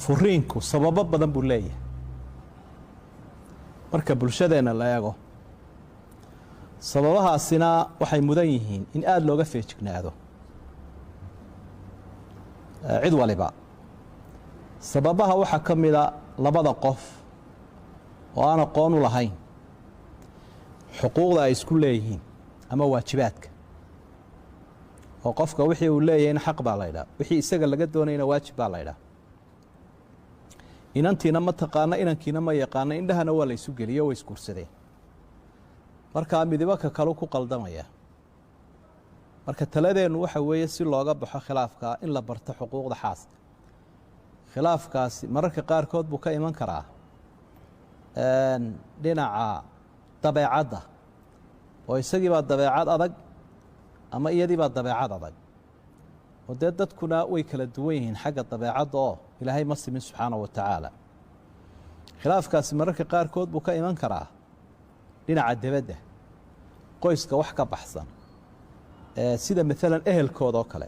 furiinku sababo badan buu leeyahay marka bulshadeena la eego sababahaasina waxay mudan yihiin in aad looga feejignaado cid waliba sababaha waxa kamida labada qof oo aan aqoon u lahayn xuquuqda ay isku leeyihiin ama waajibaadka oo qofka wixii uu leeyahay xaq baa la yiraahdaa wixii isaga laga doonayna waajib baa la yiraahdaa inantiina ma taqaana inankiina ma yaqaana indhahana waa la isu geliyo way iskursadeen marka midibaka kale ku qaldamaya marka taladeenu waxa weeye si looga baxo khilaafka in la barto xuquuqda xaaska khilaafkaasi mararka qaar kood buu ka iman karaa dhinaca dabeecadda oo isagii baa dabeecad adag ama iyadii baa dabeecad adag oo dadkuna way kala duwan yihiin xagga dabeecadda oo ilaahay ma simin subxaanahu wa tacaala khilaafkaasi mararka qaar kood buu ka iman karaa dhinaca dibadda qoyska wax ka baxsan sida maalan ehelkooda oo kale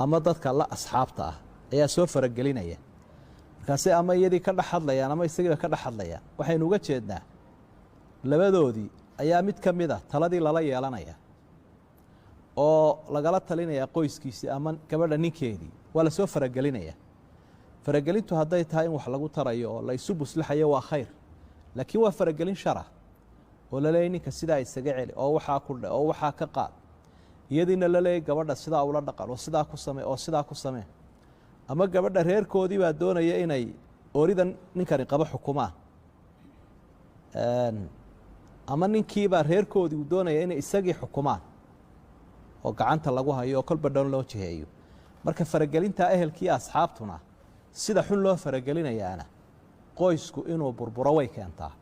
ama dadka la asxaabta ah ayaa soo faragelinaya markaasi ama iyadii ka dhex hadlayaan ama isagiiba ka dhex hadlayaan waxaynu uga jeednaa labadoodii ayaa mid ka mid ah taladii lala yeelanaya oo lagala talinaya qoyskiisii ama gabadha ninkeedii waa la soo faragelinaya faragelintu hadday tahay in wax lagu tarayo oo la isu buslaxayo waa khayr laakiin waa faragelin shara oo la leeyahay ninka sidaa isaga celi oo waxaa ku dhe oo waxaa ka qaad iyadiina la leeyahay gabadha sidaa ula dhaqan oo sidaa ku samee oo sidaa ku samee ama gabadha reerkoodii baa doonaya inay ooridan ninkani qabo xukumaan ama ninkiibaa reerkoodii uu doonaya inay isagii xukumaan oo gacanta lagu hayo oo kolba dhan loo jiheeyo marka faragelinta ehelkii asxaabtuna sida xun loo faragelinayaana qoysku inuu burburo way keentaa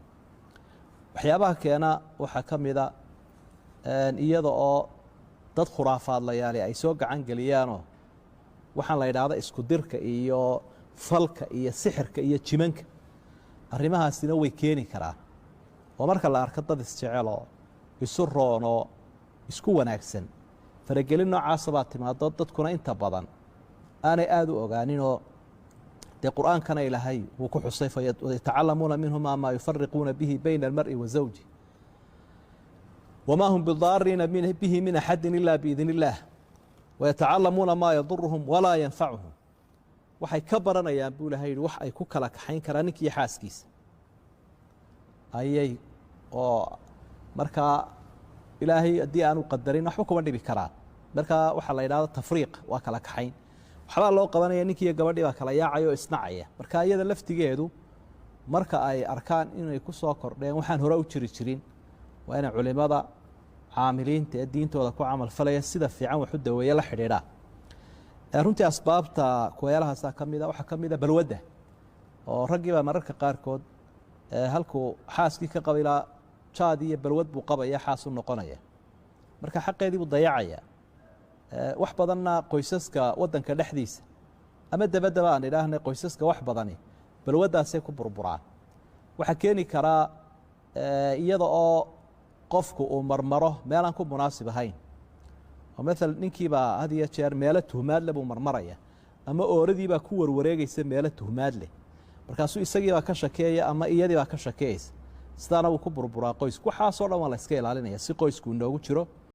waxyaabaha keena waxaa ka mida iyada oo dad khuraafaadlayaali ay soo gacan geliyaanoo waxaan la yidhaahda isku dirka iyo falka iyo sixirka iyo jimanka arrimahaasina way keeni karaan oo marka la arko dad isjeceloo isu roonoo isku wanaagsan faragelin noocaasa baa timaado dadkuna inta badan aanay aad u ogaaninoo dee qur-aankana ilaahay wuu ku xusay fayatacalamuuna minhumaa maa yufariquuna bihi bayna almar'i wa zawji wamaa hum bidaariina bihi min axadin ila biidn illaah wayatacalamuuna maa yaduruhum walaa yanfacuhum waxay ka baranayaan buu ilahay yihi wax ay ku kala kaxayn karaan ninkiiyo xaaskiisa ayay oo markaa ilaahay haddii aanu qadarin waxba kuma dhibi karaan markaa waxaa la yidhahda tafriiq waa kala kaxayn waxbaa loo qabanaya ninkiiyo gabadhii baa kala yaacaya oo isnacaya marka iyada laftigeedu marka ay arkaan inay ku soo kordheen waxaan hore u jiri jirin waa inay culimada caamiliinta ee diintooda ku camal falaya sida fiican wax u daweeye la xidhiidhaa runtii asbaabta kuweelahaasaa ka mida waxaa ka mida balwadda oo raggii baa mararka qaarkood halkuu xaaskii ka qabilaa jaad iyo balwad buu qabaya xaas u noqonaya marka xaqeedii buu dayacaya wax badanna qoysaska waddanka dhexdiisa ama dabaddaba aan idhaahnay qoysaska wax badani balwaddaasay ku burburaan waxaa keeni karaa iyada oo qofku uu marmaro meelaan ku munaasib ahayn oo maalan ninkiibaa had iyo jeer meelo tuhmaad leh buu marmaraya ama ooradiibaa ku warwareegaysa meelo tuhmaad leh markaasuu isagiibaa ka shakeeya ama iyadiibaa ka shakeeyeysa sidaana wuu ku burburaa qoysku waxaasoo dhan waa la iska ilaalinaya si qoysku inoogu jiro